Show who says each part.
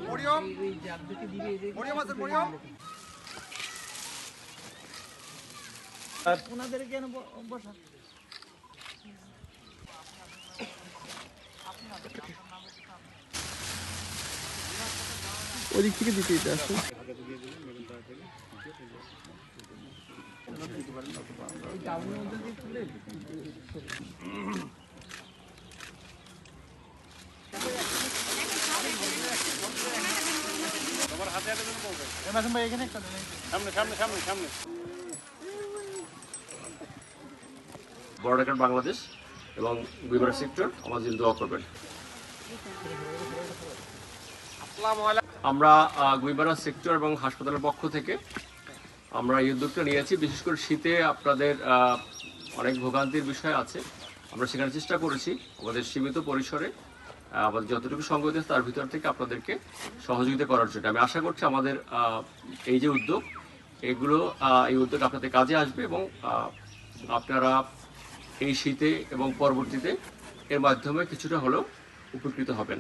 Speaker 1: মরিয়ম মরিয়ম আছে মরিয়ম
Speaker 2: ওনাদের কেন বসা
Speaker 3: ওদিক থেকে দিতে দিতে আসুন।
Speaker 4: বর্ডার বাংলাদেশ এবং গুইবারা সেক্টর আমাদের জন্য দোয়া করবেন। আমরা গুইবারা সেক্টর এবং হাসপাতালের পক্ষ থেকে আমরা এই উদ্যোগটা নিয়েছি। বিশেষ করে শীতে আপনাদের অনেক ভোগান্তির বিষয় আছে, আমরা সেখানে চেষ্টা করেছি আমাদের সীমিত পরিসরে আমাদের যতটুকু সংগতি আছে তার ভিতর থেকে আপনাদেরকে সহযোগিতা করার জন্য। আমি আশা করছি আমাদের এই যে উদ্যোগ এই উদ্যোগ আপনাদের কাজে আসবে এবং আপনারা এই শীতে এবং পরবর্তীতে এর মাধ্যমে কিছুটা হলেও উপকৃত হবেন।